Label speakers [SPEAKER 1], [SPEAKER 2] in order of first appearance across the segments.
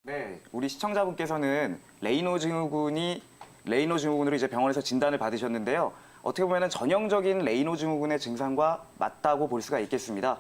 [SPEAKER 1] 네, 우리 시청자분께서는 레이노 증후군으로 이제 병원에서 진단을 받으셨는데요. 어떻게 보면 전형적인 레이노 증후군의 증상과 맞다고 볼 수가 있겠습니다.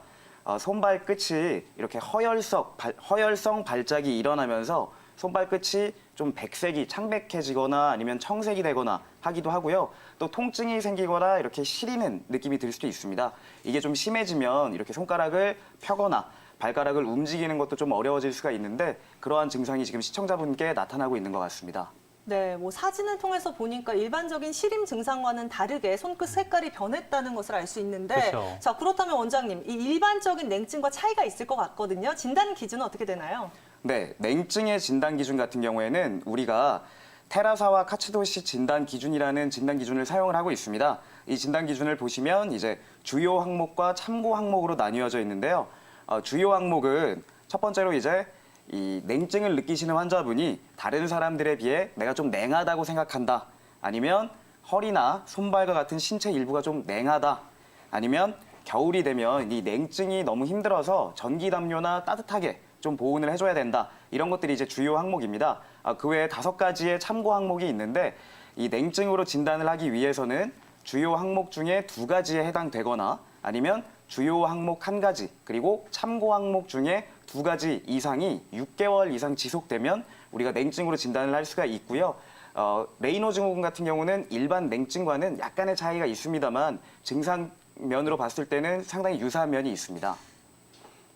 [SPEAKER 1] 손발 끝이 이렇게 허열성 발작이 일어나면서 손발 끝이 좀 백색이 창백해지거나 아니면 청색이 되거나 하기도 하고요. 또 통증이 생기거나 이렇게 시리는 느낌이 들 수도 있습니다. 이게 좀 심해지면 이렇게 손가락을 펴거나 발가락을 움직이는 것도 좀 어려워질 수가 있는데 그러한 증상이 지금 시청자분께 나타나고 있는 것 같습니다.
[SPEAKER 2] 네, 뭐 사진을 통해서 보니까 일반적인 시림 증상과는 다르게 손끝 색깔이 변했다는 것을 알 수 있는데
[SPEAKER 3] 그렇죠.
[SPEAKER 2] 자, 그렇다면 원장님, 이 일반적인 냉증과 차이가 있을 것 같거든요. 진단 기준은 어떻게 되나요?
[SPEAKER 1] 네, 냉증의 진단 기준 같은 경우에는 우리가 테라사와 카츠도시 진단 기준이라는 진단 기준을 사용을 하고 있습니다. 이 진단 기준을 보시면 이제 주요 항목과 참고 항목으로 나뉘어져 있는데요. 주요 항목은 첫 번째로 이제 이 냉증을 느끼시는 환자분이 다른 사람들에 비해 내가 좀 냉하다고 생각한다. 아니면 허리나 손발과 같은 신체 일부가 좀 냉하다. 아니면 겨울이 되면 이 냉증이 너무 힘들어서 전기담요나 따뜻하게 좀 보온을 해줘야 된다. 이런 것들이 이제 주요 항목입니다. 그 외에 5가지의 참고 항목이 있는데 이 냉증으로 진단을 하기 위해서는 주요 항목 중에 2가지에 해당되거나 아니면 주요 항목 1가지 그리고 참고 항목 중에 2가지 이상이 6개월 이상 지속되면 우리가 냉증으로 진단을 할 수가 있고요. 레이노 증후군 같은 경우는 일반 냉증과는 약간의 차이가 있습니다만 증상면으로 봤을 때는 상당히 유사한 면이 있습니다.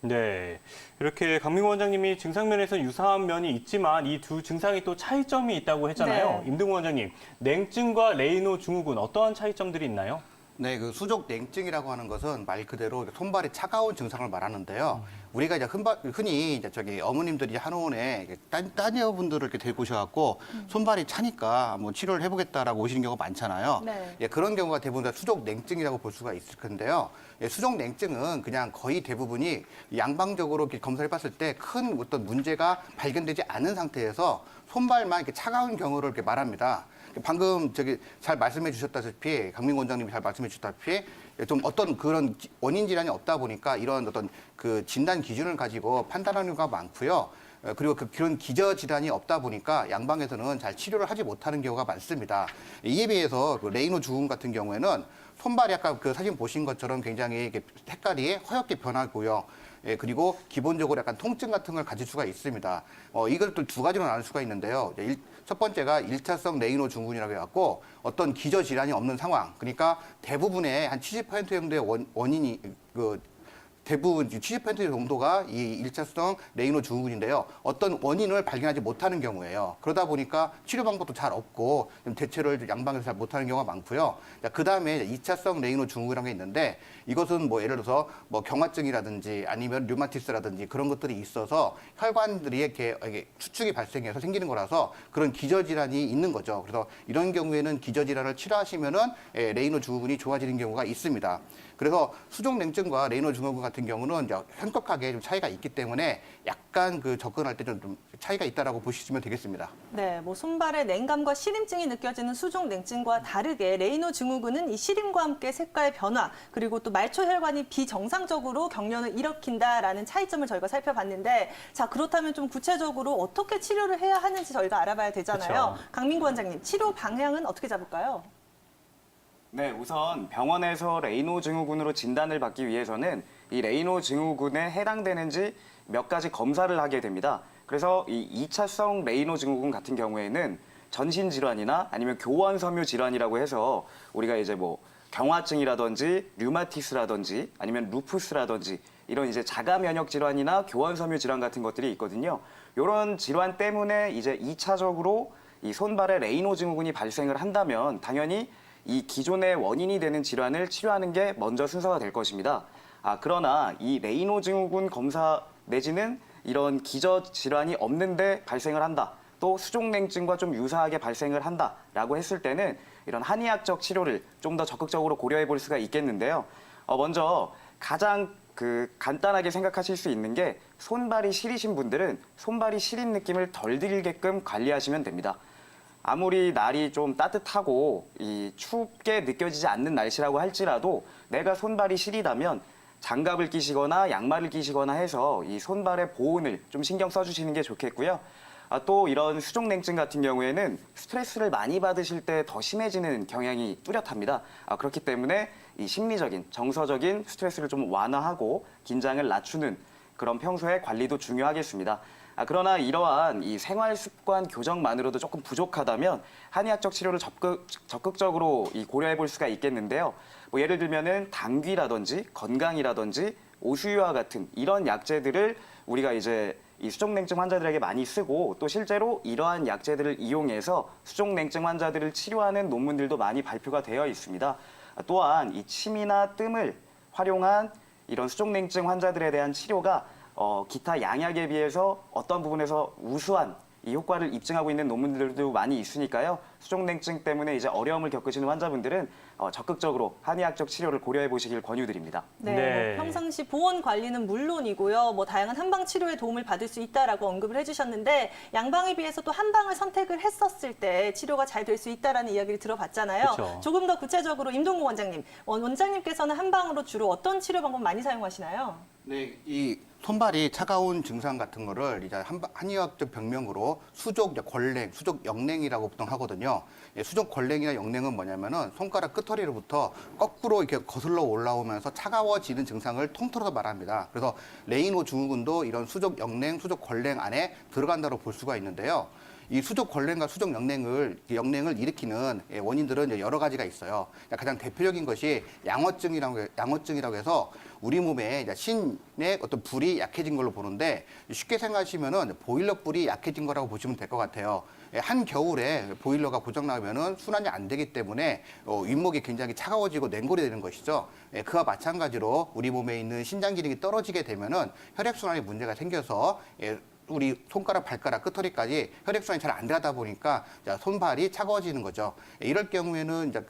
[SPEAKER 3] 네, 이렇게 강민구 원장님이 증상면에서 유사한 면이 있지만 이 두 증상이 또 차이점이 있다고 했잖아요.
[SPEAKER 2] 네.
[SPEAKER 3] 임동훈 원장님, 냉증과 레이노 증후군 어떠한 차이점들이 있나요?
[SPEAKER 4] 네, 그 수족 냉증이라고 하는 것은 말 그대로 손발이 차가운 증상을 말하는데요. 우리가 이제 흔히 이제 저기 어머님들이 한의원에 따녀분들을 이렇게 데리고 오셔갖고 손발이 차니까 뭐 치료를 해보겠다라고 오시는 경우가 많잖아요.
[SPEAKER 2] 네.
[SPEAKER 4] 예, 그런 경우가 대부분 다 수족 냉증이라고 볼 수가 있을 텐데요. 예, 수족 냉증은 그냥 거의 대부분이 양방적으로 이렇게 검사를 해봤을 때 큰 어떤 문제가 발견되지 않은 상태에서 손발만 이렇게 차가운 경우를 이렇게 말합니다. 방금 저기 잘 말씀해 주셨다시피 강민구 원장님이 잘 말씀해 주셨다시피 좀 어떤 그런 원인 질환이 없다 보니까 이런 어떤 그 진단 기준을 가지고 판단하는 경우가 많고요. 그리고 그런 기저 질환이 없다 보니까 양방에서는 잘 치료를 하지 못하는 경우가 많습니다. 이에 비해서 그 레이노 증후군 같은 경우에는 손발이 아까 그 사진 보신 것처럼 굉장히 이렇게 색깔이 허옇게 변하고요. 예, 그리고 기본적으로 약간 통증 같은 걸 가질 수가 있습니다. 이걸 또 2가지로 나눌 수가 있는데요. 첫 번째가 1차성 레이노 증후군이라고 해갖고 어떤 기저 질환이 없는 상황. 그러니까 대부분의 한 70% 정도의 원인이 대부분 70% 정도가 이 1차성 레이노 증후군인데요. 어떤 원인을 발견하지 못하는 경우예요. 그러다 보니까 치료 방법도 잘 없고 대처를 양방에서 잘 못하는 경우가 많고요. 그 다음에 2차성 레이노 증후군이라는 게 있는데 이것은 뭐 예를 들어서 뭐 경화증이라든지 아니면 류마티스라든지 그런 것들이 있어서 혈관들이 이렇게 수축이 발생해서 생기는 거라서 그런 기저질환이 있는 거죠. 그래서 이런 경우에는 기저질환을 치료하시면은 레이노 증후군이 좋아지는 경우가 있습니다. 그래서 수족냉증과 레이노 증후군 같은 경우는 이제 현격하게 좀 차이가 있기 때문에 약간 그 접근할 때 좀 차이가 있다라고 보시면 되겠습니다.
[SPEAKER 2] 네, 뭐 손발에 냉감과 시림증이 느껴지는 수족 냉증과 다르게 레이노 증후군은 이 시림과 함께 색깔 변화 그리고 또 말초 혈관이 비정상적으로 경련을 일으킨다라는 차이점을 저희가 살펴봤는데 자, 그렇다면 좀 구체적으로 어떻게 치료를 해야 하는지 저희가 알아봐야 되잖아요.
[SPEAKER 3] 그쵸.
[SPEAKER 2] 강민구 원장님, 치료 방향은 어떻게 잡을까요?
[SPEAKER 1] 네, 우선 병원에서 레이노 증후군으로 진단을 받기 위해서는 이 레이노 증후군에 해당되는지 몇 가지 검사를 하게 됩니다. 그래서 이 2차성 레이노 증후군 같은 경우에는 전신 질환이나 아니면 교원 섬유 질환이라고 해서 우리가 이제 뭐 경화증이라든지 류마티스라든지 아니면 루푸스라든지 이런 이제 자가 면역 질환이나 교원 섬유 질환 같은 것들이 있거든요. 이런 질환 때문에 이제 2차적으로 이 손발에 레이노 증후군이 발생을 한다면 당연히 이 기존의 원인이 되는 질환을 치료하는 게 먼저 순서가 될 것입니다. 그러나 이 레이노 증후군 검사 내지는 이런 기저 질환이 없는데 발생을 한다. 또 수족냉증과 좀 유사하게 발생을 한다라고 했을 때는 이런 한의학적 치료를 좀 더 적극적으로 고려해 볼 수가 있겠는데요. 먼저 가장 간단하게 생각하실 수 있는 게 손발이 시리신 분들은 손발이 시린 느낌을 덜 들게끔 관리하시면 됩니다. 아무리 날이 좀 따뜻하고 이 춥게 느껴지지 않는 날씨라고 할지라도 내가 손발이 시리다면 장갑을 끼시거나 양말을 끼시거나 해서 이 손발의 보온을 좀 신경 써주시는 게 좋겠고요. 또 이런 수족냉증 같은 경우에는 스트레스를 많이 받으실 때 더 심해지는 경향이 뚜렷합니다. 그렇기 때문에 이 심리적인, 정서적인 스트레스를 좀 완화하고 긴장을 낮추는 그런 평소의 관리도 중요하겠습니다. 그러나 이러한 이 생활 습관 교정만으로도 조금 부족하다면 한의학적 치료를 적극적으로 고려해 볼 수가 있겠는데요. 뭐 예를 들면은 당귀라든지 건강이라든지 오수유와 같은 이런 약재들을 우리가 이제 이 수족냉증 환자들에게 많이 쓰고 또 실제로 이러한 약재들을 이용해서 수족냉증 환자들을 치료하는 논문들도 많이 발표가 되어 있습니다. 또한 이 침이나 뜸을 활용한 이런 수족냉증 환자들에 대한 치료가 기타 양약에 비해서 어떤 부분에서 우수한 이 효과를 입증하고 있는 논문들도 많이 있으니까요. 수족냉증 때문에 이제 어려움을 겪으시는 환자분들은 적극적으로 한의학적 치료를 고려해 보시길 권유드립니다.
[SPEAKER 2] 네,
[SPEAKER 3] 네.
[SPEAKER 2] 뭐 평상시 보온 관리는 물론이고요. 뭐 다양한 한방 치료에 도움을 받을 수 있다라고 언급을 해주셨는데 양방에 비해서 또 한방을 선택을 했었을 때 치료가 잘 될 수 있다라는 이야기를 들어봤잖아요.
[SPEAKER 3] 그쵸.
[SPEAKER 2] 조금 더 구체적으로 임동국 원장님, 원장님께서는 한방으로 주로 어떤 치료 방법 많이 사용하시나요?
[SPEAKER 4] 네, 이 손발이 차가운 증상 같은 거를 이제 한의학적 병명으로 수족 권냉, 수족 영냉이라고 보통 하거든요. 예, 수족 권냉이나 영냉은 뭐냐면은 손가락 끝허리로부터 거꾸로 이렇게 거슬러 올라오면서 차가워지는 증상을 통틀어서 말합니다. 그래서 레이노 증후군도 이런 수족 영냉, 수족 권냉 안에 들어간다고 볼 수가 있는데요. 이 수족 권냉과 수족 영냉을 일으키는 원인들은 여러 가지가 있어요. 가장 대표적인 것이 양어증이라고 해서 우리 몸에 신의 어떤 불이 약해진 걸로 보는데 쉽게 생각하시면은 보일러 불이 약해진 거라고 보시면 될 것 같아요. 한 겨울에 보일러가 고장 나면은 순환이 안 되기 때문에 윗목이 굉장히 차가워지고 냉골이 되는 것이죠. 그와 마찬가지로 우리 몸에 있는 신장 기능이 떨어지게 되면은 혈액 순환에 문제가 생겨서 우리 손가락, 발가락, 끝허리까지 혈액순환이 잘 안 되다 보니까 손발이 차가워지는 거죠. 이럴 경우에는 이제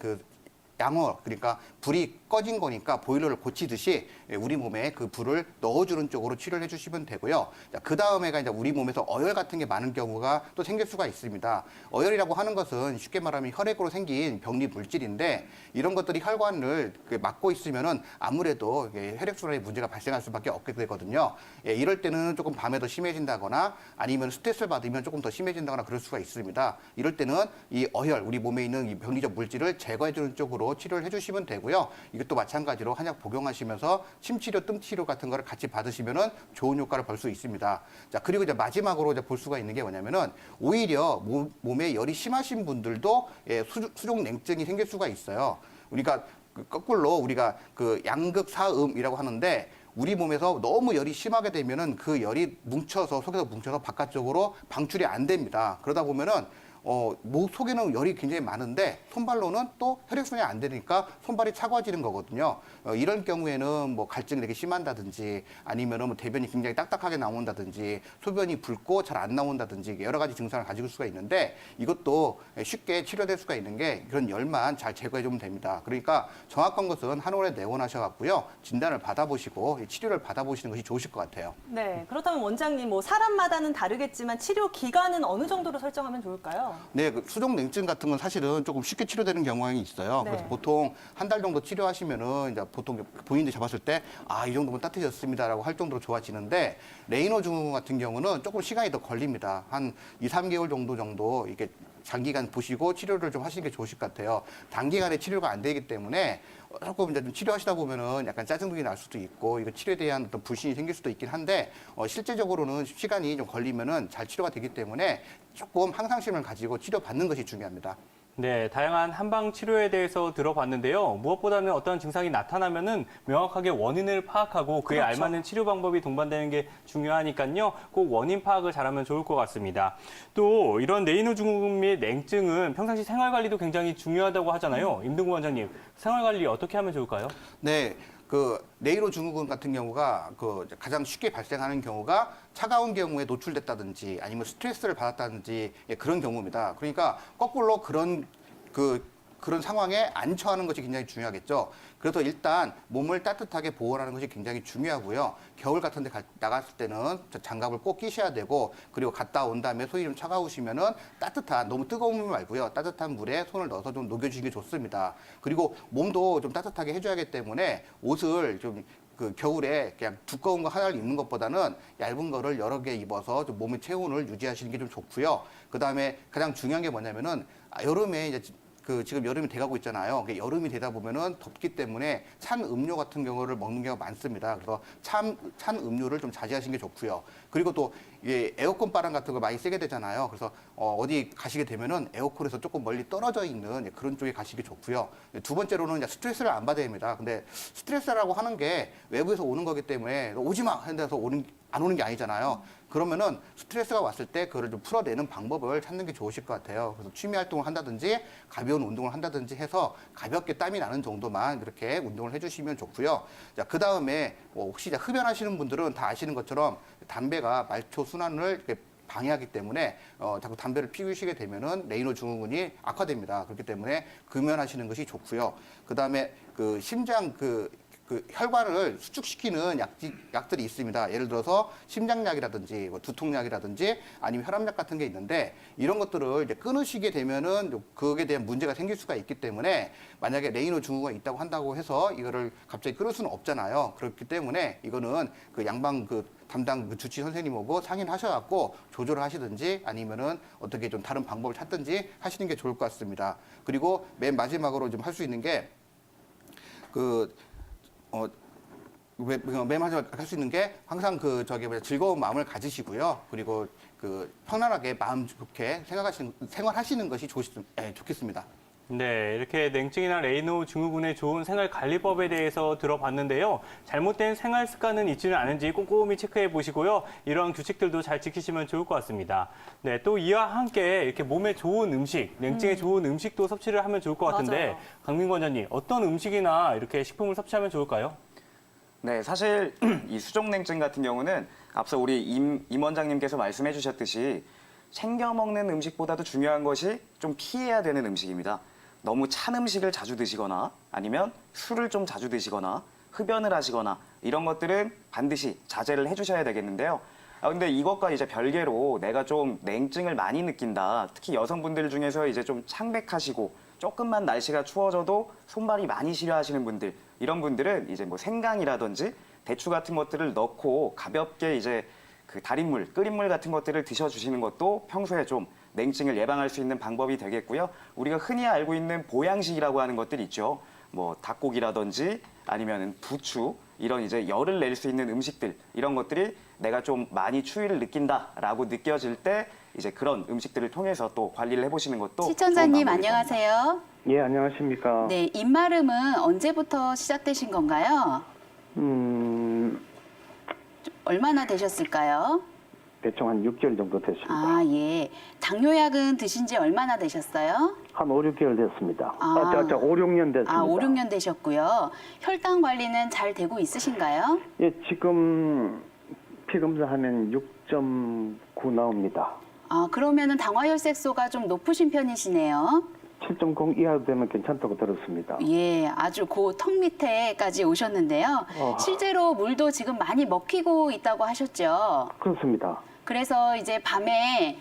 [SPEAKER 4] 양어, 그러니까 불이 꺼진 거니까 보일러를 고치듯이 우리 몸에 그 불을 넣어주는 쪽으로 치료를 해주시면 되고요. 그 다음에가 이제 우리 몸에서 어혈 같은 게 많은 경우가 또 생길 수가 있습니다. 어혈이라고 하는 것은 쉽게 말하면 혈액으로 생긴 병리 물질인데 이런 것들이 혈관을 막고 있으면은 아무래도 혈액순환에 문제가 발생할 수밖에 없게 되거든요. 이럴 때는 조금 밤에 더 심해진다거나 아니면 스트레스를 받으면 조금 더 심해진다거나 그럴 수가 있습니다. 이럴 때는 이 어혈, 우리 몸에 있는 이 병리적 물질을 제거해주는 쪽으로 치료를 해주시면 되고요. 이것도 마찬가지로 한약 복용하시면서 침치료, 뜸치료 같은 거를 같이 받으시면은 좋은 효과를 볼 수 있습니다. 자, 그리고 이제 마지막으로 이제 볼 수가 있는 게 뭐냐면은 오히려 몸에 열이 심하신 분들도 수족냉증이 생길 수가 있어요. 우리가 거꾸로 우리가 양극사음이라고 하는데 우리 몸에서 너무 열이 심하게 되면은 그 열이 속에서 뭉쳐서 바깥쪽으로 방출이 안 됩니다. 그러다 보면은 목 속에는 열이 굉장히 많은데 손발로는 또 혈액순환이 안 되니까 손발이 차가워지는 거거든요. 이런 경우에는 뭐 갈증이 되게 심한다든지 아니면은 뭐 대변이 굉장히 딱딱하게 나온다든지 소변이 붉고 잘 안 나온다든지 여러 가지 증상을 가지고 수가 있는데 이것도 쉽게 치료될 수가 있는 게 그런 열만 잘 제거해 주면 됩니다. 그러니까 정확한 것은 한의원에 내원하셔갖고요 진단을 받아보시고 치료를 받아보시는 것이 좋으실 것 같아요.
[SPEAKER 2] 네, 그렇다면 원장님 뭐 사람마다는 다르겠지만 치료 기간은 어느 정도로 설정하면 좋을까요?
[SPEAKER 4] 네, 수족냉증 같은 건 사실은 조금 쉽게 치료되는 경향이 있어요.
[SPEAKER 2] 네.
[SPEAKER 4] 그래서 보통 한 달 정도 치료하시면은 이제 보통 본인들이 잡았을 때 이 정도면 따뜻해졌습니다라고 할 정도로 좋아지는데 레이노 증후군 같은 경우는 조금 시간이 더 걸립니다. 한 2, 3개월 정도 이렇게 장기간 보시고 치료를 좀 하시는 게 좋으실 것 같아요. 단기간에 치료가 안 되기 때문에 조금 이제 좀 치료하시다 보면은 약간 짜증이 날 수도 있고 이거 치료에 대한 어떤 불신이 생길 수도 있긴 한데 실제적으로는 시간이 좀 걸리면은 잘 치료가 되기 때문에 조금 항상심을 가지고 치료받는 것이 중요합니다.
[SPEAKER 3] 네, 다양한 한방 치료에 대해서 들어봤는데요. 무엇보다는 어떤 증상이 나타나면은 명확하게 원인을 파악하고 그에
[SPEAKER 2] 그렇죠.
[SPEAKER 3] 알맞는 치료 방법이 동반되는 게 중요하니까요. 꼭 원인 파악을 잘하면 좋을 것 같습니다. 또 이런 레이노 증후군 및 냉증은 평상시 생활 관리도 굉장히 중요하다고 하잖아요. 임동구 원장님, 생활 관리 어떻게 하면 좋을까요?
[SPEAKER 4] 네. 레이노 증후군 같은 경우가 가장 쉽게 발생하는 경우가 차가운 경우에 노출됐다든지 아니면 스트레스를 받았다든지 그런 경우입니다. 그러니까 거꾸로 그런 상황에 안 처하는 것이 굉장히 중요하겠죠. 그래서 일단 몸을 따뜻하게 보호하는 것이 굉장히 중요하고요. 겨울 같은 데 나갔을 때는 장갑을 꼭 끼셔야 되고 그리고 갔다 온 다음에 손이 좀 차가우시면은 따뜻한, 너무 뜨거운 물 말고요. 따뜻한 물에 손을 넣어서 좀 녹여주시는 게 좋습니다. 그리고 몸도 좀 따뜻하게 해줘야 하기 때문에 옷을 좀 그 겨울에 그냥 두꺼운 거 하나를 입는 것보다는 얇은 거를 여러 개 입어서 좀 몸의 체온을 유지하시는 게 좀 좋고요. 그 다음에 가장 중요한 게 뭐냐면은 여름에 이제 지금 여름이 돼가고 있잖아요. 여름이 되다 보면은 덥기 때문에 찬 음료 같은 경우를 먹는 경우가 많습니다. 그래서 찬 음료를 좀 자제하시는 게 좋고요. 그리고 또 이게 에어컨 바람 같은 거 많이 세게 되잖아요. 그래서 어디 가시게 되면은 에어컨에서 조금 멀리 떨어져 있는 그런 쪽에 가시기 좋고요. 두 번째로는 이제 스트레스를 안 받아야 됩니다. 근데 스트레스라고 하는 게 외부에서 오는 거기 때문에 오지 마 하는 데서 안 오는 게 아니잖아요. 그러면은 스트레스가 왔을 때 그거를 좀 풀어내는 방법을 찾는 게 좋으실 것 같아요. 그래서 취미 활동을 한다든지 가벼운 운동을 한다든지 해서 가볍게 땀이 나는 정도만 그렇게 운동을 해주시면 좋고요. 자, 그 다음에 혹시 이제 흡연하시는 분들은 다 아시는 것처럼 담배가 말초 순환을 이렇게 방해하기 때문에 자꾸 담배를 피우시게 되면은 레이노 증후군이 악화됩니다. 그렇기 때문에 금연하시는 것이 좋고요. 그 다음에 그 심장 그 혈관을 수축시키는 약들이 있습니다. 예를 들어서 심장약이라든지 두통약이라든지 아니면 혈압약 같은 게 있는데 이런 것들을 이제 끊으시게 되면은 그거에 대한 문제가 생길 수가 있기 때문에 만약에 레이노 증후가 있다고 한다고 해서 이거를 갑자기 끊을 수는 없잖아요. 그렇기 때문에 이거는 그 양방 담당 주치 선생님하고 상의를 하셔갖고 조절을 하시든지 아니면은 어떻게 좀 다른 방법을 찾든지 하시는 게 좋을 것 같습니다. 그리고 맨 마지막으로 좀 할 수 있는 게 맨 마지막 할 수 있는 게 항상 즐거운 마음을 가지시고요. 그리고 편안하게 마음 좋게 생활하시는 것이 좋겠습니다.
[SPEAKER 3] 네, 이렇게 냉증이나 레이노 증후군의 좋은 생활관리법에 대해서 들어봤는데요. 잘못된 생활 습관은 있지는 않은지 꼼꼼히 체크해 보시고요. 이런 규칙들도 잘 지키시면 좋을 것 같습니다. 네, 또 이와 함께 이렇게 몸에 좋은 음식, 냉증에 좋은 음식도 섭취를 하면 좋을 것 같은데
[SPEAKER 2] 맞아요.
[SPEAKER 3] 강민구 원장님, 어떤 음식이나 이렇게 식품을 섭취하면 좋을까요?
[SPEAKER 1] 네, 사실 이 수족냉증 같은 경우는 앞서 우리 임 원장님께서 말씀해 주셨듯이 챙겨 먹는 음식보다도 중요한 것이 좀 피해야 되는 음식입니다. 너무 찬 음식을 자주 드시거나 아니면 술을 좀 자주 드시거나 흡연을 하시거나 이런 것들은 반드시 자제를 해주셔야 되겠는데요. 근데 이것과 이제 별개로 내가 좀 냉증을 많이 느낀다. 특히 여성분들 중에서 이제 좀 창백하시고 조금만 날씨가 추워져도 손발이 많이 시려하시는 분들, 이런 분들은 이제 뭐 생강이라든지 대추 같은 것들을 넣고 가볍게 이제 그 달인 물, 끓인 물 같은 것들을 드셔주시는 것도 평소에 좀 냉증을 예방할 수 있는 방법이 되겠고요. 우리가 흔히 알고 있는 보양식이라고 하는 것들이 있죠. 뭐 닭고기라든지 아니면 부추, 이런 이제 열을 낼 수 있는 음식들, 이런 것들이 내가 좀 많이 추위를 느낀다라고 느껴질 때 이제 그런 음식들을 통해서 또 관리를 해보시는 것도
[SPEAKER 5] 시청자님
[SPEAKER 1] 좋은 방법일 겁니다.
[SPEAKER 5] 안녕하세요.
[SPEAKER 6] 예, 안녕하십니까.
[SPEAKER 5] 네, 입마름은 언제부터 시작되신 건가요? 얼마나 되셨을까요?
[SPEAKER 6] 대충 한 6개월 정도 됐습니다.
[SPEAKER 5] 아, 예. 당뇨약은 드신 지 얼마나 되셨어요?
[SPEAKER 6] 한 5, 6개월 됐습니다.
[SPEAKER 5] 아.
[SPEAKER 6] 5, 6년 됐습니다.
[SPEAKER 5] 아, 5, 6년 되셨고요. 혈당 관리는 잘 되고 있으신가요?
[SPEAKER 6] 예, 지금 피 검사하면 6.9 나옵니다.
[SPEAKER 5] 아, 그러면은 당화혈색소가 좀 높으신 편이시네요.
[SPEAKER 6] 7.0 이하 되면 괜찮다고 들었습니다.
[SPEAKER 5] 예, 아주 그 턱 밑에까지 오셨는데요. 실제로 물도 지금 많이 먹히고 있다고 하셨죠?
[SPEAKER 6] 그렇습니다.
[SPEAKER 5] 그래서 이제 밤에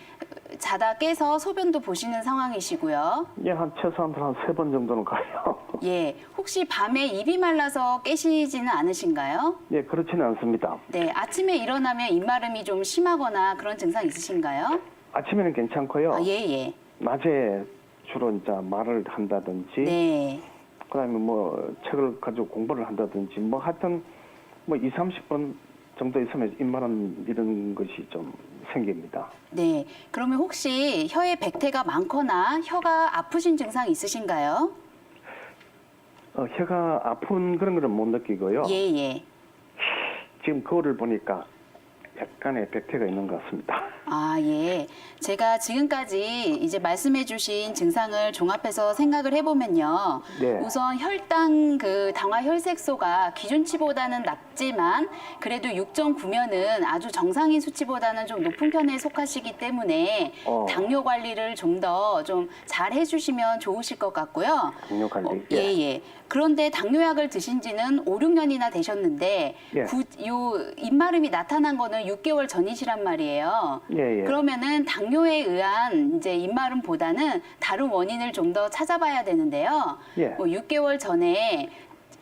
[SPEAKER 5] 자다 깨서 소변도 보시는 상황이시고요.
[SPEAKER 6] 예, 최소한 한 3번 정도는 가요.
[SPEAKER 5] 예, 혹시 밤에 입이 말라서 깨시지는 않으신가요?
[SPEAKER 6] 예, 그렇지는 않습니다.
[SPEAKER 5] 네, 아침에 일어나면 입마름이 좀 심하거나 그런 증상 있으신가요?
[SPEAKER 6] 아침에는 괜찮고요.
[SPEAKER 5] 아, 예, 예.
[SPEAKER 6] 낮에 주로 이제 말을 한다든지,
[SPEAKER 5] 네.
[SPEAKER 6] 그다음에 뭐 책을 가지고 공부를 한다든지, 뭐 하여튼 뭐 2, 30번 정도 있으면 입마름 이런 것이 좀 생깁니다.
[SPEAKER 5] 네. 그러면 혹시 혀에 백태가 많거나 혀가 아프신 증상 있으신가요?
[SPEAKER 6] 혀가 아픈 그런 거는 못 느끼고요.
[SPEAKER 5] 예, 예.
[SPEAKER 6] 지금 거울을 보니까 약간의 백태가 있는 것 같습니다.
[SPEAKER 5] 아, 예. 제가 지금까지 이제 말씀해 주신 증상을 종합해서 생각을 해보면요.
[SPEAKER 6] 네.
[SPEAKER 5] 우선 혈당 당화혈색소가 기준치보다는 낮지만 그래도 6.9면은 아주 정상인 수치보다는 좀 높은 편에 속하시기 때문에 당뇨 관리를 좀 더 좀 잘 해주시면 좋으실 것 같고요.
[SPEAKER 6] 당뇨 관리.
[SPEAKER 5] 예, 예. 그런데 당뇨약을 드신 지는 5, 6년이나 되셨는데
[SPEAKER 6] 예.
[SPEAKER 5] 요 입마름이 나타난 거는 6개월 전이시란 말이에요.
[SPEAKER 6] 예, 예.
[SPEAKER 5] 그러면은 당뇨에 의한 이제 입마름보다는 다른 원인을 좀 더 찾아봐야 되는데요.
[SPEAKER 6] 예.
[SPEAKER 5] 뭐 6개월 전에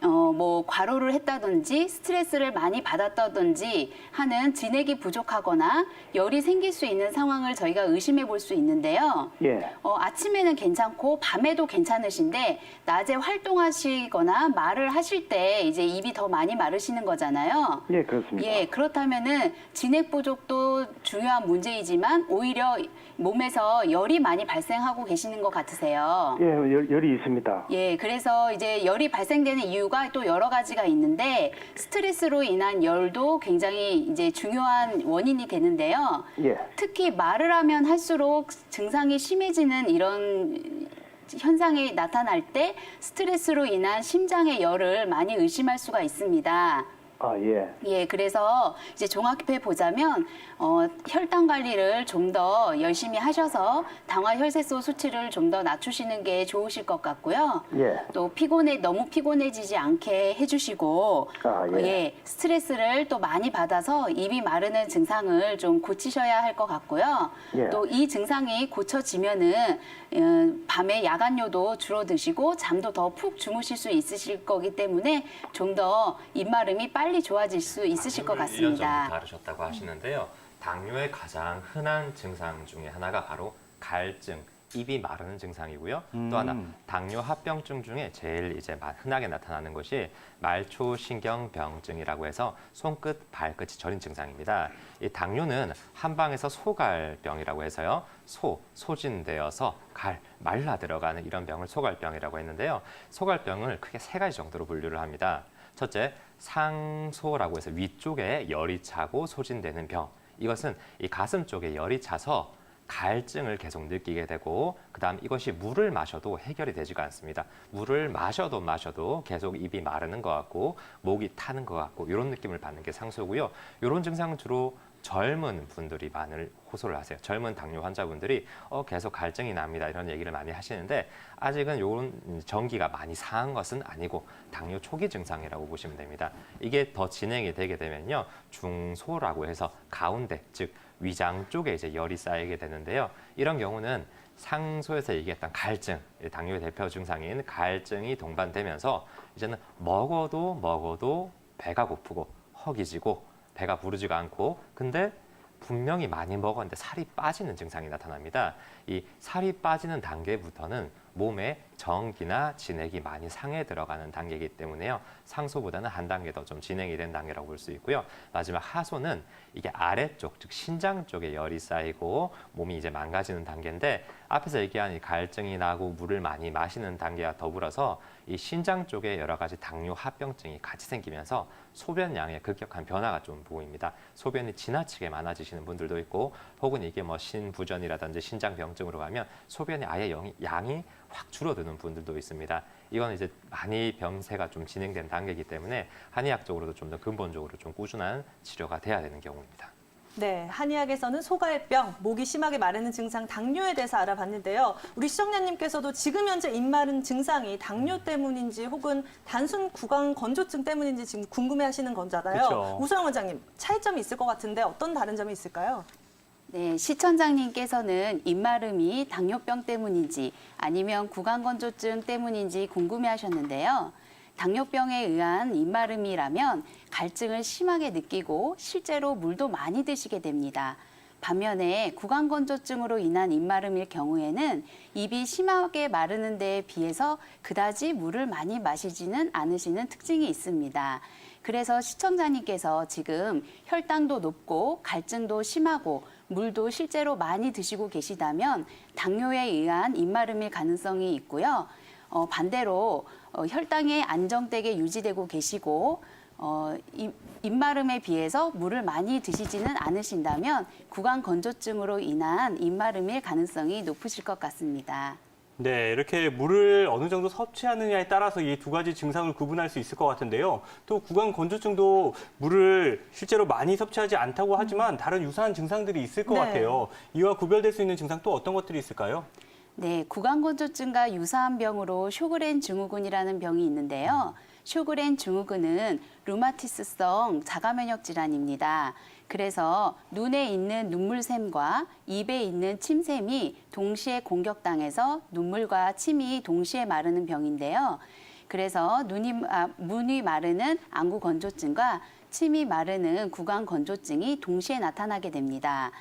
[SPEAKER 5] 뭐 과로를 했다든지 스트레스를 많이 받았다든지 하는 진액이 부족하거나 열이 생길 수 있는 상황을 저희가 의심해 볼 수 있는데요.
[SPEAKER 6] 예.
[SPEAKER 5] 아침에는 괜찮고 밤에도 괜찮으신데 낮에 활동하시거나 말을 하실 때 이제 입이 더 많이 마르시는 거잖아요.
[SPEAKER 6] 예, 그렇습니다.
[SPEAKER 5] 예, 그렇다면은 진액 부족도 중요한 문제이지만 오히려 몸에서 열이 많이 발생하고 계시는 것 같으세요.
[SPEAKER 6] 예, 열이 있습니다.
[SPEAKER 5] 예, 그래서 이제 열이 발생되는 이유가 또 여러 가지가 있는데 스트레스로 인한 열도 굉장히 이제 중요한 원인이 되는데요.
[SPEAKER 6] 예.
[SPEAKER 5] 특히 말을 하면 할수록 증상이 심해지는 이런 현상이 나타날 때 스트레스로 인한 심장의 열을 많이 의심할 수가 있습니다.
[SPEAKER 6] 아, 예.
[SPEAKER 5] 예, 그래서 이제 종합해 보자면 혈당 관리를 좀 더 열심히 하셔서 당화 혈색소 수치를 좀 더 낮추시는 게 좋으실 것 같고요.
[SPEAKER 6] 예.
[SPEAKER 5] 또 너무 피곤해지지 않게 해주시고
[SPEAKER 6] 아, 예.
[SPEAKER 5] 스트레스를 또 많이 받아서 입이 마르는 증상을 좀 고치셔야 할 것 같고요.
[SPEAKER 6] 예.
[SPEAKER 5] 또 이 증상이 고쳐지면은 밤에 야간료도 줄어드시고 잠도 더 푹 주무실 수 있으실 거기 때문에 좀 더 입마름이 빨리 좋아질 수 있으실 것
[SPEAKER 7] 1년
[SPEAKER 5] 같습니다.
[SPEAKER 7] 전부터 앓으셨다고 하시는데요. 당뇨의 가장 흔한 증상 중에 하나가 바로 갈증, 입이 마르는 증상이고요. 또 하나 당뇨 합병증 중에 제일 이제 흔하게 나타나는 것이 말초신경병증이라고 해서 손끝, 발끝이 저린 증상입니다. 이 당뇨는 한방에서 소갈병이라고 해서요. 소진되어서 말라 들어가는 이런 병을 소갈병이라고 했는데요. 소갈병을 크게 3가지 정도로 분류를 합니다. 첫째, 상소라고 해서 위쪽에 열이 차고 소진되는 병. 이것은 이 가슴 쪽에 열이 차서 갈증을 계속 느끼게 되고 그다음 이것이 물을 마셔도 해결이 되지가 않습니다. 물을 마셔도 계속 입이 마르는 것 같고 목이 타는 것 같고 이런 느낌을 받는 게 상소고요. 이런 증상은 주로 젊은 분들이 많이 호소를 하세요. 젊은 당뇨 환자분들이 계속 갈증이 납니다. 이런 얘기를 많이 하시는데 아직은 이런 전기가 많이 상한 것은 아니고 당뇨 초기 증상이라고 보시면 됩니다. 이게 더 진행이 되게 되면요. 중소라고 해서 가운데 즉 위장 쪽에 이제 열이 쌓이게 되는데요. 이런 경우는 상소에서 얘기했던 갈증, 당뇨의 대표 증상인 갈증이 동반되면서 이제는 먹어도 배가 고프고 허기지고 배가 부르지가 않고 근데 분명히 많이 먹었는데 살이 빠지는 증상이 나타납니다. 이 살이 빠지는 단계부터는 몸에 전기나 진액이 많이 상해 들어가는 단계이기 때문에요. 상소보다는 한 단계 더 좀 진행이 된 단계라고 볼 수 있고요. 마지막 하소는 이게 아래쪽, 즉 신장 쪽에 열이 쌓이고 몸이 이제 망가지는 단계인데 앞에서 얘기한 이 갈증이 나고 물을 많이 마시는 단계와 더불어서 이 신장 쪽에 여러 가지 당뇨 합병증이 같이 생기면서 소변량에 급격한 변화가 좀 보입니다. 소변이 지나치게 많아지시는 분들도 있고 혹은 이게 뭐 신부전이라든지 신장병증으로 가면 소변이 아예 양이 확 줄어드는 분들도 있습니다. 이건 이제 많이 병세가 좀 진행된 단계이기 때문에 한의학적으로도 좀 더 근본적으로 좀 꾸준한 치료가 돼야 되는 경우입니다.
[SPEAKER 2] 네, 한의학에서는 소갈병, 목이 심하게 마르는 증상, 당뇨에 대해서 알아봤는데요. 우리 시청자님께서도 지금 현재 입 마른 증상이 당뇨 때문인지 혹은 단순 구강 건조증 때문인지 지금 궁금해하시는 거잖아요.
[SPEAKER 3] 그쵸.
[SPEAKER 2] 우소영 원장님, 차이점이 있을 것 같은데 어떤 다른 점이 있을까요?
[SPEAKER 5] 네, 시청자님께서는 입마름이 당뇨병 때문인지 아니면 구강건조증 때문인지 궁금해하셨는데요. 당뇨병에 의한 입마름이라면 갈증을 심하게 느끼고 실제로 물도 많이 드시게 됩니다. 반면에 구강건조증으로 인한 입마름일 경우에는 입이 심하게 마르는 데에 비해서 그다지 물을 많이 마시지는 않으시는 특징이 있습니다. 그래서 시청자님께서 지금 혈당도 높고 갈증도 심하고 물도 실제로 많이 드시고 계시다면 당뇨에 의한 입마름일 가능성이 있고요. 반대로 혈당이 안정되게 유지되고 계시고 입마름에 비해서 물을 많이 드시지는 않으신다면 구강 건조증으로 인한 입마름일 가능성이 높으실 것 같습니다.
[SPEAKER 3] 네, 이렇게 물을 어느 정도 섭취하느냐에 따라서 이 두 가지 증상을 구분할 수 있을 것 같은데요. 또 구강 건조증도 물을 실제로 많이 섭취하지 않다고 하지만 다른 유사한 증상들이 있을 것
[SPEAKER 2] 네.
[SPEAKER 3] 같아요. 이와 구별될 수 있는 증상 또 어떤 것들이 있을까요?
[SPEAKER 5] 네, 구강건조증과 유사한 병으로 쇼그렌 증후군이라는 병이 있는데요. 쇼그렌 증후군은 루마티스성 자가면역 질환입니다. 그래서 눈에 있는 눈물샘과 입에 있는 침샘이 동시에 공격당해서 눈물과 침이 동시에 마르는 병인데요. 그래서 문이 마르는 안구 건조증과 침이 마르는 구강 건조증이 동시에 나타나게 됩니다.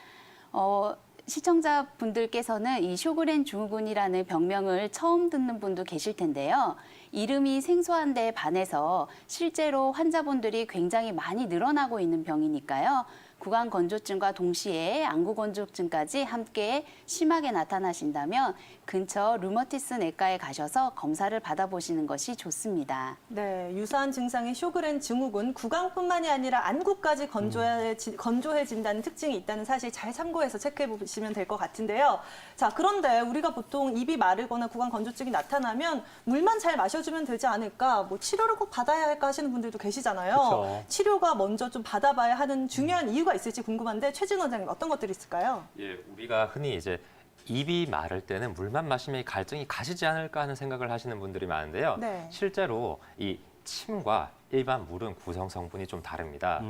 [SPEAKER 5] 시청자분들께서는 이 쇼그렌 증후군이라는 병명을 처음 듣는 분도 계실 텐데요. 이름이 생소한 데에 반해서 실제로 환자분들이 굉장히 많이 늘어나고 있는 병이니까요. 구강 건조증과 동시에 안구 건조증까지 함께 심하게 나타나신다면 근처 류머티스 내과에 가셔서 검사를 받아보시는 것이 좋습니다.
[SPEAKER 2] 네, 유사한 증상의 쇼그렌 증후군, 구강뿐만이 아니라 안구까지 건조해진다는 특징이 있다는 사실 잘 참고해서 체크해 보시면 될 것 같은데요. 자, 그런데 우리가 보통 입이 마르거나 구강 건조증이 나타나면 물만 잘 마셔주면 되지 않을까, 뭐 치료를 꼭 받아야 할까 하시는 분들도 계시잖아요.
[SPEAKER 3] 그쵸.
[SPEAKER 2] 치료가 먼저 좀 받아봐야 하는 중요한 이유가 있을지 궁금한데 최진 원장님 어떤 것들이 있을까요?
[SPEAKER 7] 예, 우리가 흔히 이제 입이 마를 때는 물만 마시면 이 갈증이 가시지 않을까 하는 생각을 하시는 분들이 많은데요.
[SPEAKER 2] 네.
[SPEAKER 7] 실제로 이 침과 일반 물은 구성 성분이 좀 다릅니다.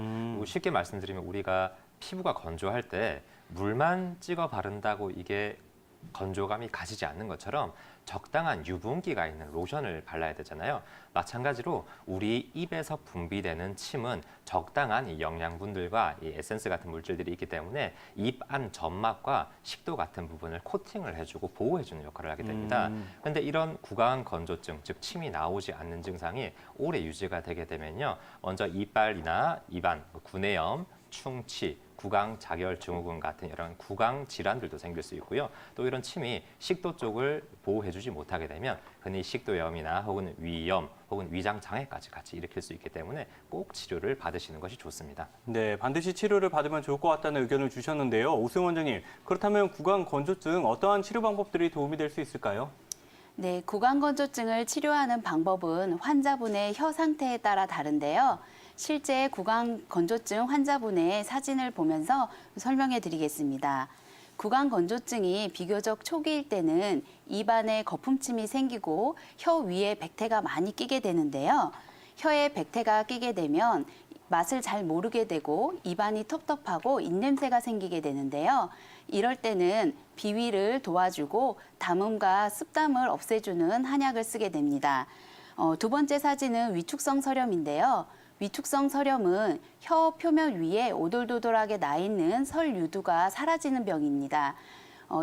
[SPEAKER 7] 쉽게 말씀드리면 우리가 피부가 건조할 때 물만 찍어 바른다고 이게 건조감이 가시지 않는 것처럼 적당한 유분기가 있는 로션을 발라야 되잖아요. 마찬가지로 우리 입에서 분비되는 침은 적당한 이 영양분들과 이 에센스 같은 물질들이 있기 때문에 입 안 점막과 식도 같은 부분을 코팅을 해주고 보호해주는 역할을 하게 됩니다. 그런데 이런 구강 건조증, 즉 침이 나오지 않는 증상이 오래 유지가 되게 되면요. 먼저 이빨이나 입안, 구내염, 충치, 구강 자결 증후군 같은 이런 구강 질환들도 생길 수 있고요. 또 이런 침이 식도 쪽을 보호해주지 못하게 되면 흔히 식도염이나 혹은 위염 혹은 위장 장애까지 같이 일으킬 수 있기 때문에 꼭 치료를 받으시는 것이 좋습니다.
[SPEAKER 3] 네, 반드시 치료를 받으면 좋을 것 같다는 의견을 주셨는데요. 오승 원장님, 그렇다면 구강 건조증 어떠한 치료 방법들이 도움이 될 수 있을까요?
[SPEAKER 5] 네, 구강 건조증을 치료하는 방법은 환자분의 혀 상태에 따라 다른데요. 실제 구강 건조증 환자분의 사진을 보면서 설명해 드리겠습니다. 구강 건조증이 비교적 초기일 때는 입안에 거품침이 생기고 혀 위에 백태가 많이 끼게 되는데요. 혀에 백태가 끼게 되면 맛을 잘 모르게 되고 입안이 텁텁하고 입냄새가 생기게 되는데요. 이럴 때는 비위를 도와주고 담음과 습담을 없애주는 한약을 쓰게 됩니다. 두 번째 사진은 위축성 설염인데요. 위축성 설염은 혀 표면 위에 오돌도돌하게 나 있는 설유두가 사라지는 병입니다.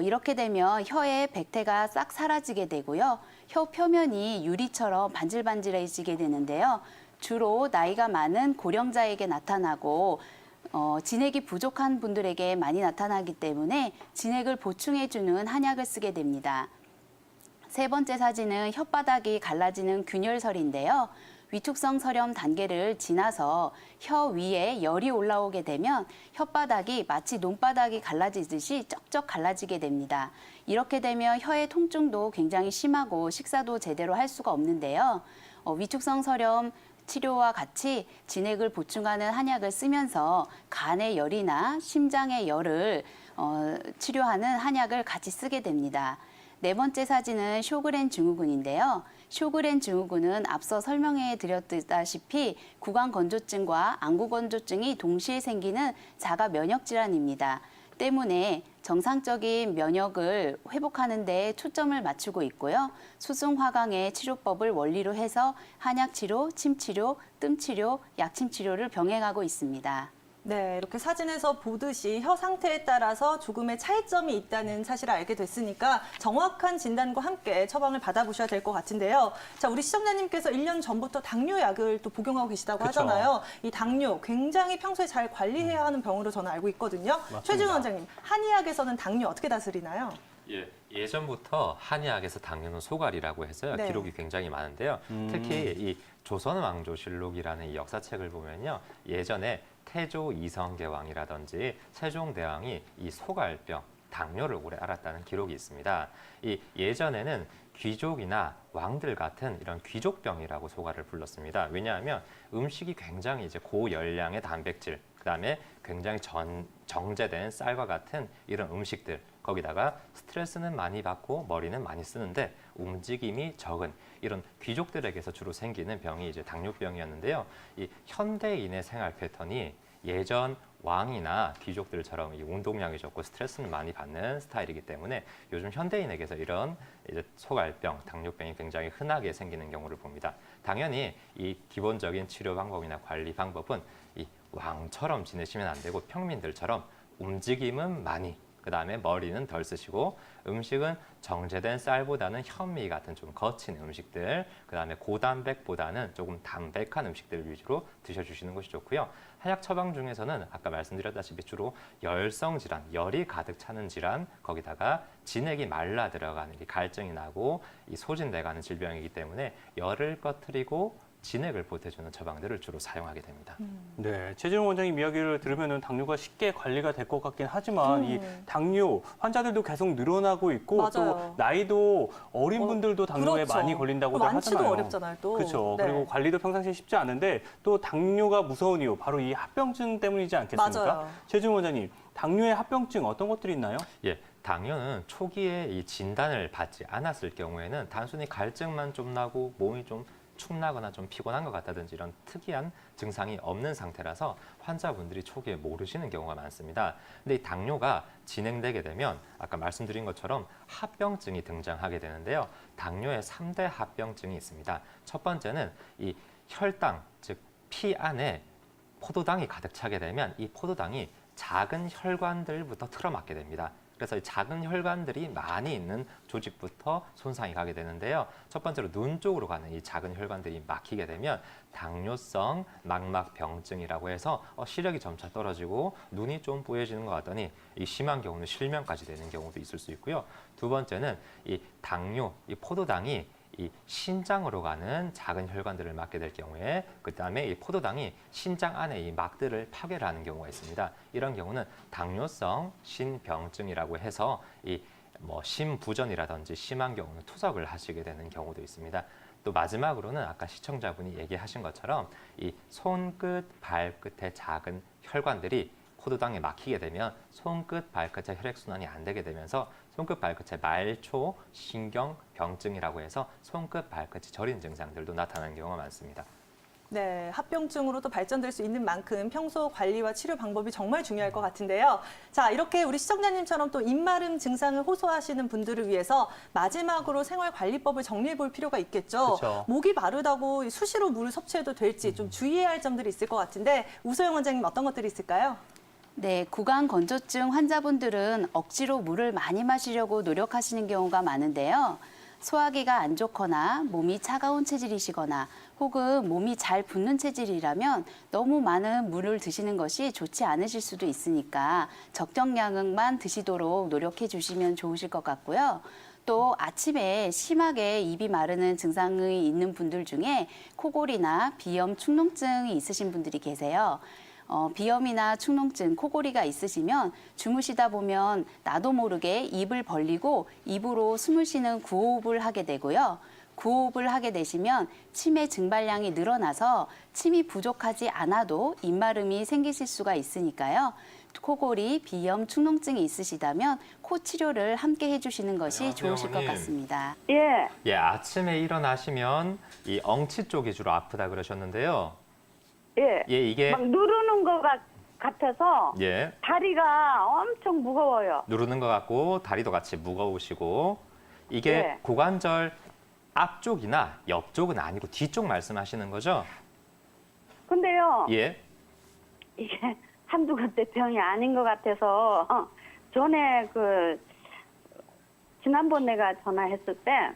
[SPEAKER 5] 이렇게 되면 혀의 백태가 싹 사라지게 되고요. 혀 표면이 유리처럼 반질반질해지게 되는데요. 주로 나이가 많은 고령자에게 나타나고 진액이 부족한 분들에게 많이 나타나기 때문에 진액을 보충해주는 한약을 쓰게 됩니다. 세 번째 사진은 혓바닥이 갈라지는 균열설인데요. 위축성 설염 단계를 지나서 혀 위에 열이 올라오게 되면 혓바닥이 마치 논바닥이 갈라지듯이 쩍쩍 갈라지게 됩니다. 이렇게 되면 혀의 통증도 굉장히 심하고 식사도 제대로 할 수가 없는데요. 위축성 설염 치료와 같이 진액을 보충하는 한약을 쓰면서 간의 열이나 심장의 열을 치료하는 한약을 같이 쓰게 됩니다. 네 번째 사진은 쇼그렌 증후군인데요. 쇼그렌 증후군은 앞서 설명해 드렸다시피 구강 건조증과 안구 건조증이 동시에 생기는 자가 면역 질환입니다. 때문에 정상적인 면역을 회복하는 데 초점을 맞추고 있고요. 수중 화강의 치료법을 원리로 해서 한약 치료, 침 치료, 뜸 치료, 약침 치료를 병행하고 있습니다.
[SPEAKER 2] 네, 이렇게 사진에서 보듯이 혀 상태에 따라서 조금의 차이점이 있다는 사실을 알게 됐으니까 정확한 진단과 함께 처방을 받아보셔야 될 것 같은데요. 자, 우리 시청자님께서 1년 전부터 당뇨약을 또 복용하고 계시다고
[SPEAKER 3] 그쵸.
[SPEAKER 2] 하잖아요. 이 당뇨 굉장히 평소에 잘 관리해야 하는 병으로 저는 알고 있거든요.
[SPEAKER 3] 맞습니다.
[SPEAKER 2] 최지훈 원장님, 한의학에서는 당뇨 어떻게 다스리나요?
[SPEAKER 7] 예전부터 한의학에서 당뇨는 소갈이라고 해서요.
[SPEAKER 2] 네.
[SPEAKER 7] 기록이 굉장히 많은데요. 특히 이 조선왕조실록이라는 이 역사책을 보면요. 예전에 태조 이성계왕이라든지 세종대왕이 이 소갈병, 당뇨를 오래 앓았다는 기록이 있습니다. 이 예전에는 귀족이나 왕들 같은 이런 귀족병이라고 소갈을 불렀습니다. 왜냐하면 음식이 굉장히 이제 고열량의 단백질, 그다음에 굉장히 정제된 쌀과 같은 이런 음식들, 거기다가 스트레스는 많이 받고 머리는 많이 쓰는데 움직임이 적은 이런 귀족들에게서 주로 생기는 병이 이제 당뇨병이었는데요. 이 현대인의 생활 패턴이 예전 왕이나 귀족들처럼 이 운동량이 적고 스트레스를 많이 받는 스타일이기 때문에 요즘 현대인에게서 이런 이제 소갈병, 당뇨병이 굉장히 흔하게 생기는 경우를 봅니다. 당연히 이 기본적인 치료 방법이나 관리 방법은 이 왕처럼 지내시면 안 되고 평민들처럼 움직임은 많이, 그다음에 머리는 덜 쓰시고 음식은 정제된 쌀보다는 현미 같은 좀 거친 음식들, 그다음에 고단백보다는 조금 담백한 음식들 위주로 드셔주시는 것이 좋고요. 한약 처방 중에서는 아까 말씀드렸다시피 주로 열성 질환, 열이 가득 차는 질환, 거기다가 진액이 말라 들어가는 이 갈증이 나고 이 소진돼가는 질병이기 때문에 열을 꺼트리고 진액을 보태주는 처방들을 주로 사용하게 됩니다.
[SPEAKER 3] 네, 최진웅 원장님 이야기를 들으면 당뇨가 쉽게 관리가 될 것 같긴 하지만 이 당뇨 환자들도 계속 늘어나고 있고
[SPEAKER 2] 맞아요.
[SPEAKER 3] 또 나이도 어린 분들도 당뇨에
[SPEAKER 2] 그렇죠.
[SPEAKER 3] 많이 걸린다고
[SPEAKER 2] 완치도
[SPEAKER 3] 하잖아요.
[SPEAKER 2] 어렵잖아요, 또.
[SPEAKER 3] 그렇죠.
[SPEAKER 2] 네.
[SPEAKER 3] 그리고 관리도 평상시에 쉽지 않은데 또 당뇨가 무서운 이유 바로 이 합병증 때문이지 않겠습니까?
[SPEAKER 2] 맞아요.
[SPEAKER 3] 최진웅 원장님, 당뇨의 합병증 어떤 것들이 있나요?
[SPEAKER 7] 예, 당뇨는 초기에 이 진단을 받지 않았을 경우에는 단순히 갈증만 좀 나고 몸이 좀 축나거나 좀 피곤한 것 같다든지 이런 특이한 증상이 없는 상태라서 환자분들이 초기에 모르시는 경우가 많습니다. 근데 이 당뇨가 진행되게 되면 아까 말씀드린 것처럼 합병증이 등장하게 되는데요. 당뇨의 3대 합병증이 있습니다. 첫 번째는 이 혈당, 즉 피 안에 포도당이 가득 차게 되면 이 포도당이 작은 혈관들부터 틀어막게 됩니다. 그래서 이 작은 혈관들이 많이 있는 조직부터 손상이 가게 되는데요. 첫 번째로 눈 쪽으로 가는 이 작은 혈관들이 막히게 되면 당뇨성 망막병증이라고 해서 시력이 점차 떨어지고 눈이 좀 뿌얘지는 것 같더니 이 심한 경우는 실명까지 되는 경우도 있을 수 있고요. 두 번째는 이 당뇨, 이 포도당이 이 신장으로 가는 작은 혈관들을 막게 될 경우에 그다음에 이 포도당이 신장 안에 이 막들을 파괴를 하는 경우가 있습니다. 이런 경우는 당뇨성 신병증이라고 해서 이 뭐 심부전이라든지 심한 경우는 투석을 하시게 되는 경우도 있습니다. 또 마지막으로는 아까 시청자분이 얘기하신 것처럼 이 손끝, 발끝의 작은 혈관들이 포도당에 막히게 되면 손끝, 발끝의 혈액순환이 안 되게 되면서 손끝, 발끝의 말초, 신경, 병증이라고 해서 손끝, 발끝이 저린 증상들도 나타나는 경우가 많습니다.
[SPEAKER 2] 네, 합병증으로 또 발전될 수 있는 만큼 평소 관리와 치료 방법이 정말 중요할 것 같은데요. 자, 이렇게 우리 시청자님처럼 또 입마름 증상을 호소하시는 분들을 위해서 마지막으로 생활관리법을 정리해 볼 필요가 있겠죠.
[SPEAKER 3] 그렇죠.
[SPEAKER 2] 목이 마르다고 수시로 물을 섭취해도 될지 좀 주의해야 할 점들이 있을 것 같은데 우소영 원장님 어떤 것들이 있을까요?
[SPEAKER 5] 네, 구강 건조증 환자분들은 억지로 물을 많이 마시려고 노력하시는 경우가 많은데요. 소화기가 안 좋거나 몸이 차가운 체질이시거나 혹은 몸이 잘 붓는 체질이라면 너무 많은 물을 드시는 것이 좋지 않으실 수도 있으니까 적정량만 드시도록 노력해 주시면 좋으실 것 같고요. 또 아침에 심하게 입이 마르는 증상이 있는 분들 중에 코골이나 비염, 축농증이 있으신 분들이 계세요. 비염이나 축농증, 코골이가 있으시면 주무시다 보면 나도 모르게 입을 벌리고 입으로 숨을 쉬는 구호흡을 하게 되고요. 구호흡을 하게 되시면 침의 증발량이 늘어나서 침이 부족하지 않아도 입마름이 생기실 수가 있으니까요. 코골이, 비염, 축농증이 있으시다면 코 치료를 함께 해주시는 것이
[SPEAKER 7] 안녕하세요,
[SPEAKER 5] 좋으실 것
[SPEAKER 7] 어머님.
[SPEAKER 5] 같습니다.
[SPEAKER 8] 예,
[SPEAKER 7] 예, 아침에 일어나시면 이 엉치 쪽이 주로 아프다 그러셨는데요.
[SPEAKER 8] 예.
[SPEAKER 7] 예, 이게
[SPEAKER 8] 막 누르는 것 같아서
[SPEAKER 7] 예,
[SPEAKER 8] 다리가 엄청 무거워요.
[SPEAKER 7] 누르는 것 같고 다리도 같이 무거우시고 이게
[SPEAKER 8] 예.
[SPEAKER 7] 고관절 앞쪽이나 옆쪽은 아니고 뒤쪽 말씀하시는 거죠?
[SPEAKER 8] 근데요,
[SPEAKER 7] 예.
[SPEAKER 8] 이게 한두 군데 병이 아닌 것 같아서 전에 지난번 내가 전화했을 때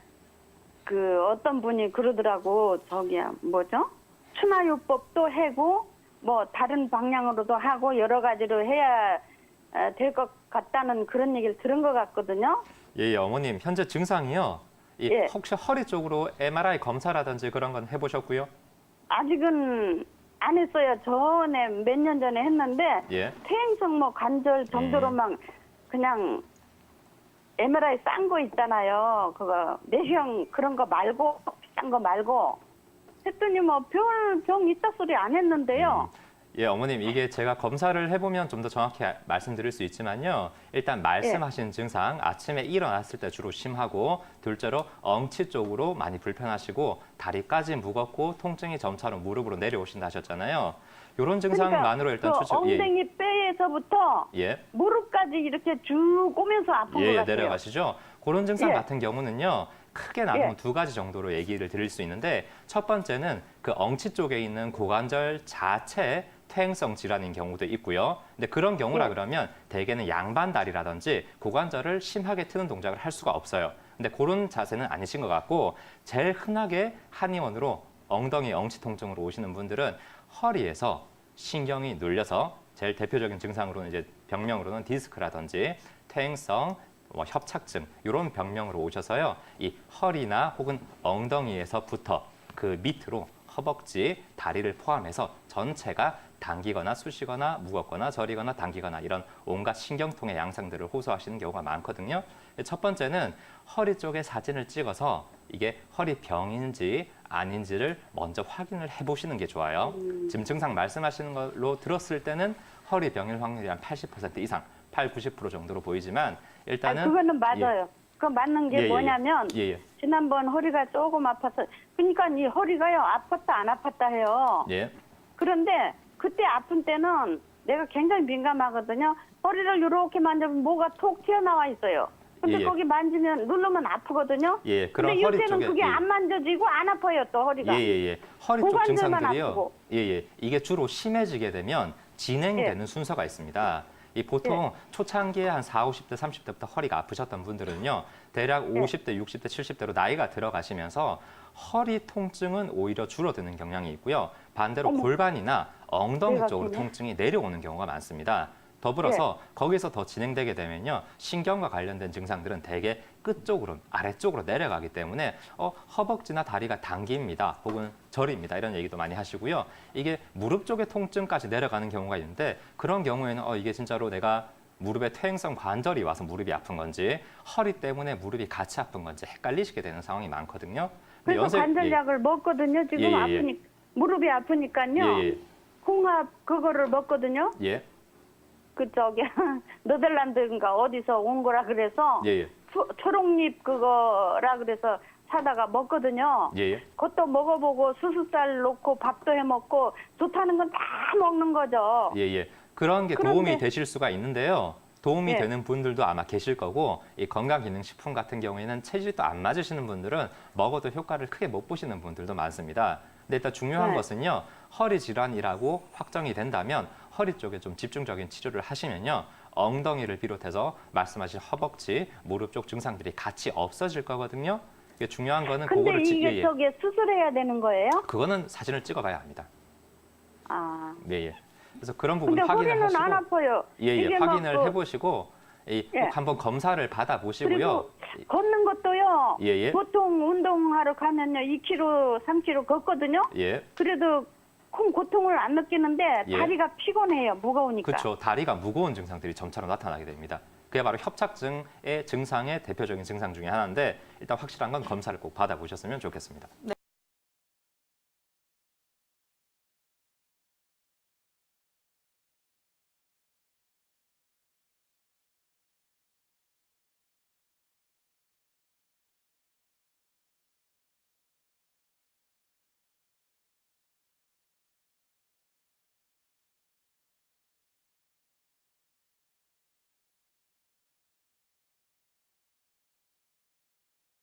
[SPEAKER 8] 어떤 분이 그러더라고. 저기야 뭐죠? 추나요법도 하고 뭐 다른 방향으로도 하고 여러 가지로 해야 될 것 같다는 그런 얘기를 들은 것 같거든요.
[SPEAKER 7] 예, 어머님 현재 증상이요.
[SPEAKER 8] 예.
[SPEAKER 7] 혹시 허리 쪽으로 MRI 검사라든지 그런 건 해보셨고요?
[SPEAKER 8] 아직은 안 했어요. 전에 몇 년 전에 했는데
[SPEAKER 7] 예.
[SPEAKER 8] 퇴행성 뭐 관절 정도로만 그냥 MRI 싼 거 있잖아요. 그거 내시경 그런 거 말고 비싼 거 말고 했더니 뭐 병 있다 소리 안 했는데요.
[SPEAKER 7] 예, 어머님, 이게 제가 검사를 해보면 좀 더 정확히 말씀드릴 수 있지만요. 일단 말씀하신 증상, 아침에 일어났을 때 주로 심하고, 둘째로 엉치 쪽으로 많이 불편하시고, 다리까지 무겁고, 통증이 점차로 무릎으로 내려오신다 하셨잖아요. 이런 증상만으로 일단
[SPEAKER 8] 그
[SPEAKER 7] 추측,
[SPEAKER 8] 엉덩이 뼈에서부터
[SPEAKER 7] 예.
[SPEAKER 8] 무릎까지 이렇게 쭉 오면서 아픈 것
[SPEAKER 7] 예,
[SPEAKER 8] 같아요.
[SPEAKER 7] 내려가시죠. 그런 증상
[SPEAKER 8] 예.
[SPEAKER 7] 같은 경우는요. 크게 나누면
[SPEAKER 8] 예.
[SPEAKER 7] 두 가지 정도로 얘기를 드릴 수 있는데 첫 번째는 그 엉치 쪽에 있는 고관절 자체 퇴행성 질환인 경우도 있고요. 근데 그런 경우라
[SPEAKER 8] 예.
[SPEAKER 7] 그러면 대개는 양반다리라든지 고관절을 심하게 트는 동작을 할 수가 없어요. 근데 그런 자세는 아니신 것 같고 제일 흔하게 한의원으로 엉덩이 엉치 통증으로 오시는 분들은 허리에서 신경이 눌려서 제일 대표적인 증상으로는 이제 병명으로는 디스크라든지 퇴행성 협착증 이런 병명으로 오셔서요. 이 허리나 혹은 엉덩이에서부터 그 밑으로 허벅지, 다리를 포함해서 전체가 당기거나 쑤시거나 무겁거나 저리거나 당기거나 이런 온갖 신경통의 양상들을 호소하시는 경우가 많거든요. 첫 번째는 허리 쪽에 사진을 찍어서 이게 허리병인지 아닌지를 먼저 확인을 해보시는 게 좋아요. 지금 증상 말씀하시는 걸로 들었을 때는 허리병일 확률이 한 80% 이상, 80~90% 정도로 보이지만 일단은
[SPEAKER 8] 그거는 맞아요. 그 맞는 게 뭐냐면 지난번 허리가 조금 아파서 그러니까 이 허리가요 아팠다 안 아팠다 해요.
[SPEAKER 7] 예.
[SPEAKER 8] 그런데 그때 아픈 때는 내가 굉장히 민감하거든요. 허리를 이렇게 만져보면 뭐가 톡 튀어나와 있어요. 근데
[SPEAKER 7] 예.
[SPEAKER 8] 거기 만지면 누르면 아프거든요.
[SPEAKER 7] 예, 그런
[SPEAKER 8] 근데
[SPEAKER 7] 허리
[SPEAKER 8] 요새는
[SPEAKER 7] 쪽에
[SPEAKER 8] 그게
[SPEAKER 7] 예.
[SPEAKER 8] 안 만져지고 안 아파요 또 허리가.
[SPEAKER 7] 허리 쪽
[SPEAKER 8] 고관절만
[SPEAKER 7] 증상들이요.
[SPEAKER 8] 아프고.
[SPEAKER 7] 이게 주로 심해지게 되면 진행되는
[SPEAKER 8] 예.
[SPEAKER 7] 순서가 있습니다. 이 보통 초창기에 한 40, 50대, 30대부터 허리가 아프셨던 분들은요. 대략 50대, 60대, 70대로 나이가 들어가시면서 허리 통증은 오히려 줄어드는 경향이 있고요. 반대로 골반이나 엉덩이 쪽으로 통증이 내려오는 경우가 많습니다. 더불어서 거기서 더 진행되게 되면요. 신경과 관련된 증상들은 대개 끝쪽으로, 아래쪽으로 내려가기 때문에 허벅지나 다리가 당깁니다. 혹은 저립니다. 이런 얘기도 많이 하시고요. 이게 무릎 쪽의 통증까지 내려가는 경우가 있는데 그런 경우에는 이게 진짜로 내가 무릎에 퇴행성 관절이 와서 무릎이 아픈 건지 허리 때문에 무릎이 같이 아픈 건지 헷갈리시게 되는 상황이 많거든요.
[SPEAKER 8] 그래서 관절약을 먹거든요. 지금 아프니까 무릎이 아프니까요. 홍합 그거를 먹거든요.
[SPEAKER 7] 예.
[SPEAKER 8] 그 저기 네덜란드인가 어디서 온 거라 그래서 초록잎 그거라 그래서 사다가 먹거든요. 그것도 먹어보고 수수살 넣고 밥도 해 먹고 좋다는 건 다 먹는 거죠.
[SPEAKER 7] 그런 게
[SPEAKER 8] 그런데-
[SPEAKER 7] 도움이 되실 수가 있는데요. 도움이
[SPEAKER 8] 예.
[SPEAKER 7] 되는 분들도 아마 계실 거고 이 건강기능식품 같은 경우에는 체질도 안 맞으시는 분들은 먹어도 효과를 크게 못 보시는 분들도 많습니다. 근데 일단 중요한
[SPEAKER 8] 네.
[SPEAKER 7] 것은요. 허리 질환이라고 확정이 된다면 허리 쪽에 좀 집중적인 치료를 하시면요. 엉덩이를 비롯해서 말씀하신 허벅지, 무릎 쪽 증상들이 같이 없어질 거거든요. 이게 중요한 거는
[SPEAKER 8] 근데
[SPEAKER 7] 그거를
[SPEAKER 8] 이게 저기 수술해야 되는 거예요?
[SPEAKER 7] 그거는 사진을 찍어봐야 합니다.
[SPEAKER 8] 아.
[SPEAKER 7] 그래서 그런 부분
[SPEAKER 8] 근데
[SPEAKER 7] 확인을
[SPEAKER 8] 허리는
[SPEAKER 7] 하시고
[SPEAKER 8] 안 아파요. 이게 막
[SPEAKER 7] 확인을
[SPEAKER 8] 그-
[SPEAKER 7] 해보시고 꼭 한번 검사를 받아보시고요.
[SPEAKER 8] 그리고 걷는 것도요.
[SPEAKER 7] 예.
[SPEAKER 8] 보통 운동하러 가면요 2km, 3km 걷거든요. 그래도 큰 고통을 안 느끼는데
[SPEAKER 7] 예.
[SPEAKER 8] 다리가 피곤해요. 무거우니까.
[SPEAKER 7] 그렇죠. 다리가 무거운 증상들이 점차로 나타나게 됩니다. 그게 바로 협착증의 증상의 대표적인 증상 중에 하나인데 일단 확실한 건 검사를 꼭 받아보셨으면 좋겠습니다.